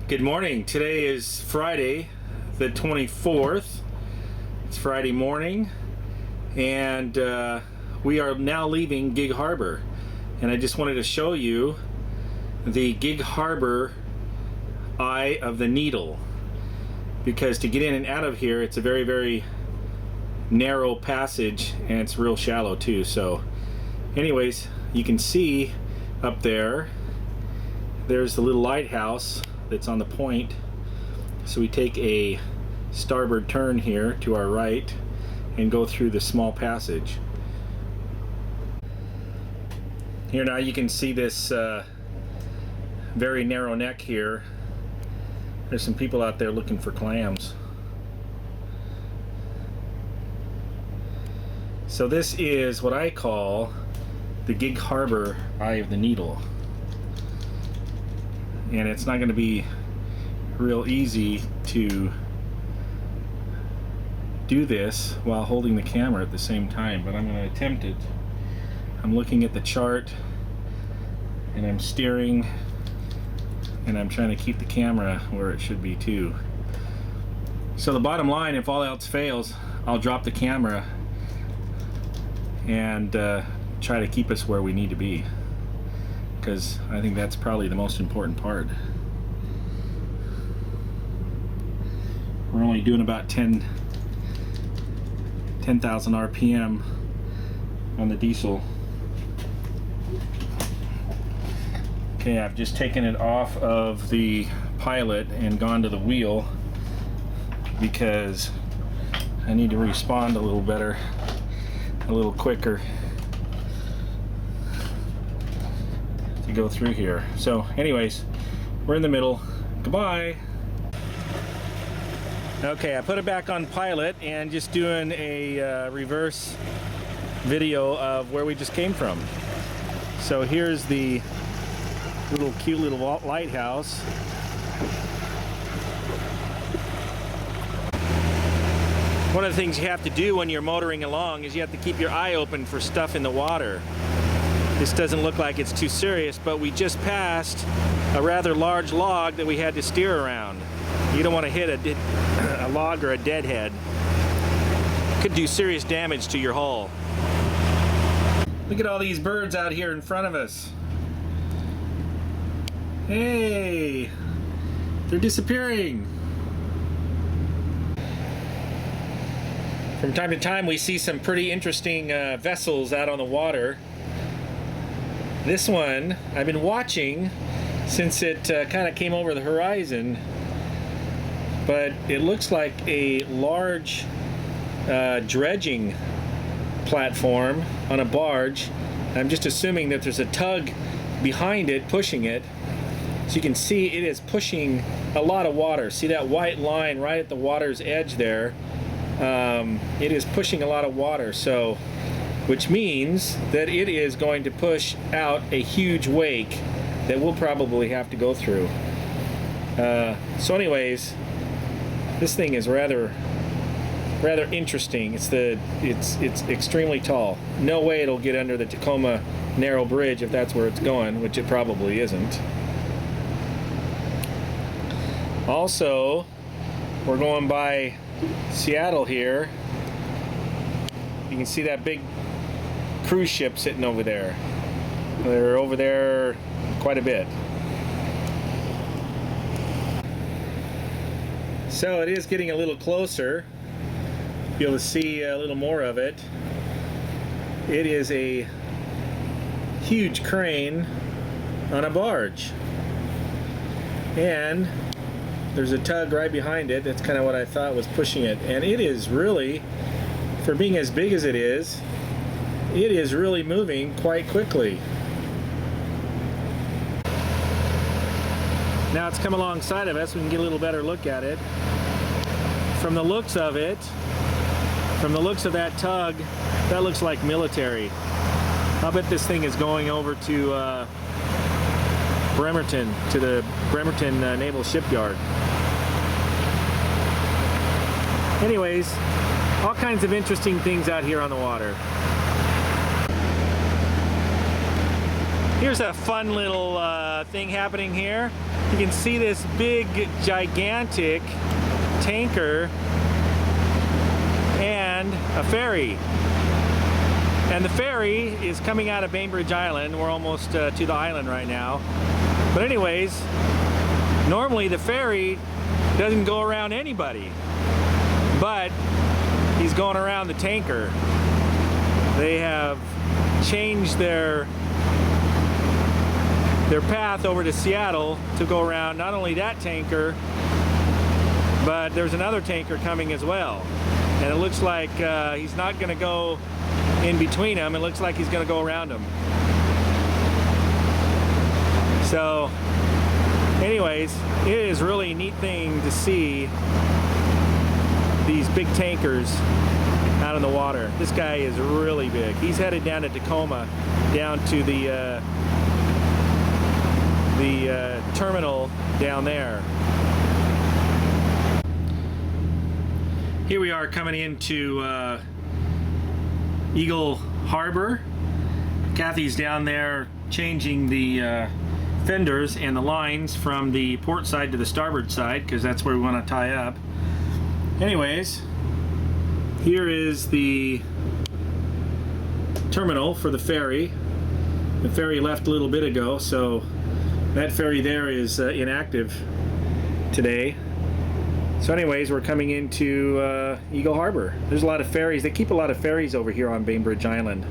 Good morning. Today is Friday the 24th. It's Friday morning and we are now leaving Gig Harbor, and I just wanted to show you the Gig Harbor Eye of the Needle, because to get in and out of here it's a very narrow passage and it's real shallow too. So anyways, you can see up there there's the little lighthouse that's on the point. So we take a starboard turn here to our right and go through the small passage. Here now you can see this very narrow neck here. There's some people out there looking for clams. So this is what I call the Gig Harbor Eye of the Needle. And it's not going to be real easy to do this while holding the camera at the same time, but I'm going to attempt it. I'm looking at the chart and I'm steering and I'm trying to keep the camera where it should be too. So the bottom line, if all else fails, I'll drop the camera and try to keep us where we need to be, because I think that's probably the most important part. We're only doing about 10,000 RPM on the diesel. Okay, I've just taken it off of the pilot and gone to the wheel because I need to respond a little better, a little quicker to go through here. So anyways, we're in the middle. Goodbye. Okay, I put it back on pilot and just doing a reverse video of where we just came from. So here's the cute little lighthouse. One of the things you have to do when you're motoring along is you have to keep your eye open for stuff in the water. This doesn't look like it's too serious, but we just passed a rather large log that we had to steer around. You don't want to hit a log or a deadhead. Could do serious damage to your hull. Look at all these birds out here in front of us. Hey, they're disappearing. From time to time we see some pretty interesting vessels out on the water. This one I've been watching since it kind of came over the horizon, but it looks like a large dredging platform on a barge. I'm just assuming that there's a tug behind it pushing it. So you can see it is pushing a lot of water. See that white line right at the water's edge there? It is pushing a lot of water, so which means that it is going to push out a huge wake that we'll probably have to go through. So anyways, this thing is rather interesting. It's extremely tall. No way it'll get under the Tacoma narrow bridge if that's where it's going, which it probably isn't. Also, we're going by Seattle here. You can see that big cruise ship sitting over there. They're over there quite a bit. So it is getting a little closer. You'll be able to see a little more of it. It is a huge crane on a barge. And there's a tug right behind it. That's kind of what I thought was pushing it. And it is really, for being as big as it is really moving quite quickly. Now it's come alongside of us. We can get a little better look at it. From the looks of it, from the looks of that tug, that looks like military. I'll bet this thing is going over to Bremerton, to the Bremerton Naval Shipyard. Anyways, all kinds of interesting things out here on the water. Here's a fun little thing happening here. you can see this big, gigantic tanker and a ferry. And the ferry is coming out of Bainbridge Island. We're almost to the island right now. But anyways, normally the ferry doesn't go around anybody, but he's going around the tanker. They have changed their path over to Seattle to go around not only that tanker, but there's another tanker coming as well. And it looks like he's not going to go in between them. It looks like he's going to go around them. So anyways, it is really a neat thing to see these big tankers out in the water. This guy is really big. He's headed down to Tacoma, down to the terminal down there. Here we are coming into Eagle Harbor. Kathy's down there changing the fenders and the lines from the port side to the starboard side, because that's where we want to tie up. Anyways, here is the terminal for the ferry. The ferry left a little bit ago, so that ferry there is inactive today. So anyways, we're coming into Eagle Harbor. There's a lot of ferries. They keep a lot of ferries over here on Bainbridge Island.